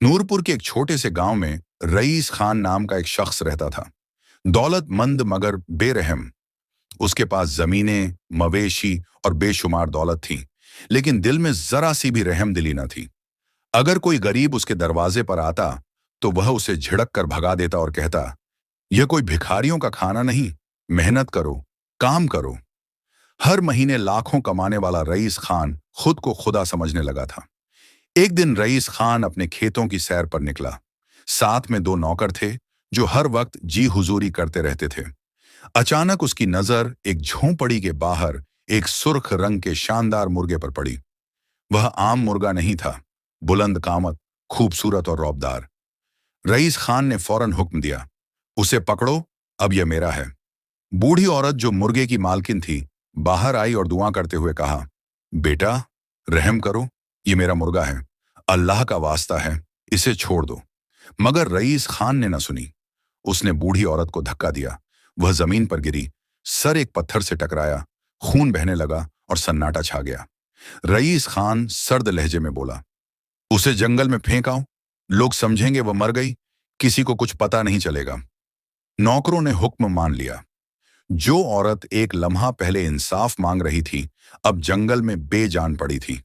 नूरपुर के एक छोटे से गांव में रईस खान नाम का एक शख्स रहता था। दौलतमंद मगर बेरहम। उसके पास जमीनें, मवेशी और बेशुमार दौलत थी, लेकिन दिल में जरा सी भी रहम दिली न थी। अगर कोई गरीब उसके दरवाजे पर आता तो वह उसे झिड़क कर भगा देता और कहता, यह कोई भिखारियों का खाना नहीं, मेहनत करो, काम करो। हर महीने लाखों कमाने वाला रईस खान खुद को खुदा समझने लगा था। एक दिन रईस खान अपने खेतों की सैर पर निकला। साथ में दो नौकर थे जो हर वक्त जी हुजूरी करते रहते थे। अचानक उसकी नजर एक झोंपड़ी के बाहर एक सुर्ख रंग के शानदार मुर्गे पर पड़ी। वह आम मुर्गा नहीं था, बुलंद कामत, खूबसूरत और रौबदार। रईस खान ने फौरन हुक्म दिया, उसे पकड़ो, अब यह मेरा है। बूढ़ी औरत जो मुर्गे की मालकिन थी बाहर आई और दुआ करते हुए कहा, बेटा रहम करो, ये मेरा मुर्गा है, अल्लाह का वास्ता है, इसे छोड़ दो। मगर रईस खान ने न सुनी। उसने बूढ़ी औरत को धक्का दिया। वह जमीन पर गिरी, सर एक पत्थर से टकराया, खून बहने लगा और सन्नाटा छा गया। रईस खान सर्द लहजे में बोला, उसे जंगल में फेंक आओ, लोग समझेंगे वह मर गई, किसी को कुछ पता नहीं चलेगा। नौकरों ने हुक्म मान लिया। जो औरत एक लम्हा पहले इंसाफ मांग रही थी अब जंगल में बेजान पड़ी थी,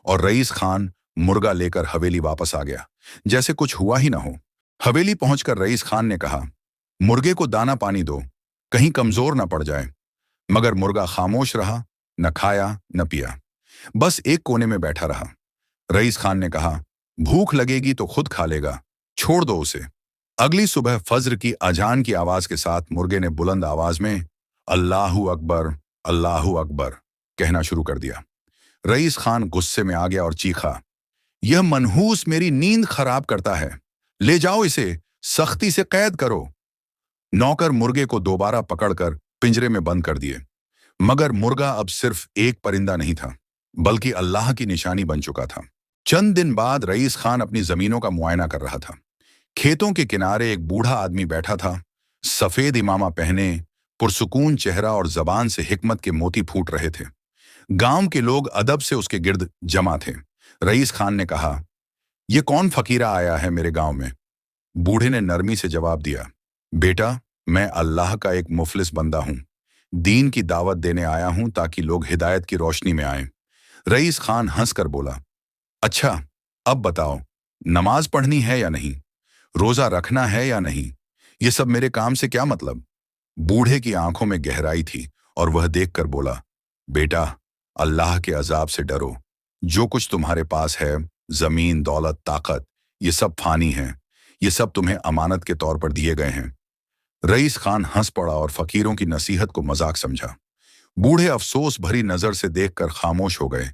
और रईस खान मुर्गा लेकर हवेली वापस आ गया जैसे कुछ हुआ ही ना हो। हवेली पहुंचकर रईस खान ने कहा, मुर्गे को दाना पानी दो, कहीं कमजोर ना पड़ जाए। मगर मुर्गा खामोश रहा, न खाया न पिया, बस एक कोने में बैठा रहा। रईस खान ने कहा, भूख लगेगी तो खुद खा लेगा, छोड़ दो उसे। अगली सुबह फज्र की अजान की आवाज के साथ मुर्गे ने बुलंद आवाज में अल्लाहू अकबर कहना शुरू कर दिया। रईस खान गुस्से में आ गया और चीखा, यह मनहूस मेरी नींद खराब करता है, ले जाओ इसे, सख्ती से कैद करो। नौकर मुर्गे को दोबारा पकड़कर पिंजरे में बंद कर दिए। मगर मुर्गा अब सिर्फ एक परिंदा नहीं था, बल्कि अल्लाह की निशानी बन चुका था। चंद दिन बाद रईस खान अपनी जमीनों का मुआयना कर रहा था। खेतों के किनारे एक बूढ़ा आदमी बैठा था, सफेद इमामा पहने, पुरसुकून चेहरा और जबान से हिकमत के मोती फूट रहे थे। गांव के लोग अदब से उसके गिर्द जमा थे। रईस खान ने कहा, यह कौन फकीरा आया है मेरे गांव में? बूढ़े ने नरमी से जवाब दिया, बेटा मैं अल्लाह का एक मुफलिस बंदा हूं, दीन की दावत देने आया हूं ताकि लोग हिदायत की रोशनी में आएं। रईस खान हंसकर बोला, अच्छा अब बताओ, नमाज पढ़नी है या नहीं, रोजा रखना है या नहीं, ये सब मेरे काम से क्या मतलब? बूढ़े की आंखों में गहराई थी और वह देखकर बोला, बेटा अल्लाह के अजाब से डरो। जो कुछ तुम्हारे पास है, जमीन, दौलत, ताकत, ये सब फानी है, ये सब तुम्हें अमानत के तौर पर दिए गए हैं। रईस खान हंस पड़ा और फकीरों की नसीहत को मजाक समझा। बूढ़े अफसोस भरी नजर से देखकर खामोश हो गए,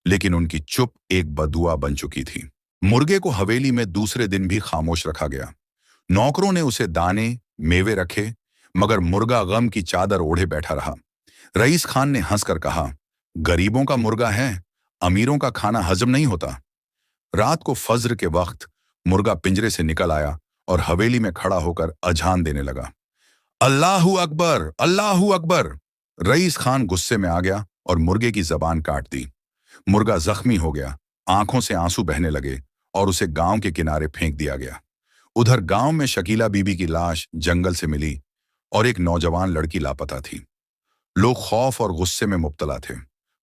लेकिन उनकी चुप एक बदुआ बन चुकी थी। मुर्गे को हवेली में दूसरे दिन भी खामोश रखा गया। नौकरों ने उसे दाने, मेवे रखे, मगर मुर्गा गम की चादर ओढ़े बैठा रहा। रईस खान ने हंसकर कहा, गरीबों का मुर्गा है, अमीरों का खाना हजम नहीं होता। रात को फज्र के वक्त मुर्गा पिंजरे से निकल आया और हवेली में खड़ा होकर अजान देने लगा, अल्लाहू अकबर, अल्लाहू अकबर। रईस खान गुस्से में आ गया और मुर्गे की जबान काट दी। मुर्गा जख्मी हो गया, आंखों से आंसू बहने लगे और उसे गांव के किनारे फेंक दिया गया। उधर गांव में शकीला बीबी की लाश जंगल से मिली और एक नौजवान लड़की लापता थी। लोग खौफ और गुस्से में मुब्तला थे।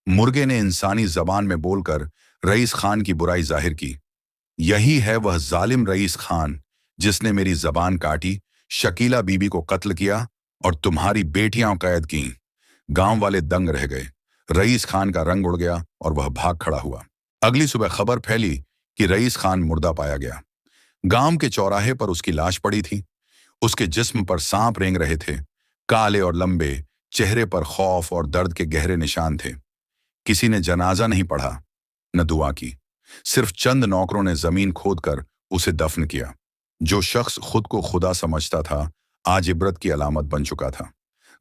मुर्गे ने इंसानी जबान में बोलकर रईस खान की बुराई जाहिर की, यही है वह जालिम रईस खान जिसने मेरी जबान काटी, शकीला बीबी को कत्ल किया और तुम्हारी बेटियां कैद की। गांव वाले दंग रह गए। रईस खान का रंग उड़ गया और वह भाग खड़ा हुआ। अगली सुबह खबर फैली कि रईस खान मुर्दा पाया गया। गांव के चौराहे पर उसकी लाश पड़ी थी। उसके जिस्म पर सांप रेंग रहे थे, काले और लंबे, चेहरे पर खौफ और दर्द के गहरे निशान थे। किसी ने जनाजा नहीं पढ़ा, न दुआ की। सिर्फ चंद नौकरों ने जमीन खोदकर उसे दफन किया। जो शख्स खुद को खुदा समझता था आज इबरत की अलामत बन चुका था।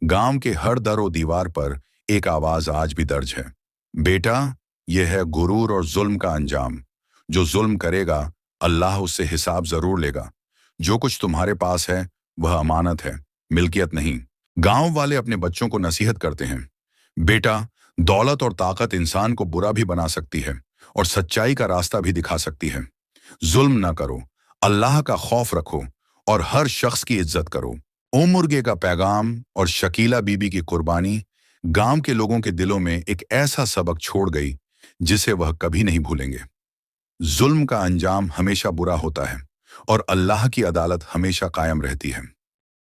गांव के हर दर और दीवार पर एक आवाज आज भी दर्ज है, बेटा यह है गुरूर और जुल्म का अंजाम। जो जुल्म करेगा अल्लाह उससे हिसाब जरूर लेगा। जो कुछ तुम्हारे पास है वह अमानत है, मिल्कियत नहीं। गांव वाले अपने बच्चों को नसीहत करते हैं, बेटा दौलत और ताकत इंसान को बुरा भी बना सकती है और सच्चाई का रास्ता भी दिखा सकती है, जुल्म ना करो, अल्लाह का खौफ रखो और हर शख्स की इज्जत करो। ओ मुर्गे का पैगाम और शकीला बीबी की कुर्बानी गांव के लोगों के दिलों में एक ऐसा सबक छोड़ गई जिसे वह कभी नहीं भूलेंगे। जुल्म का अंजाम हमेशा बुरा होता है और अल्लाह की अदालत हमेशा कायम रहती है।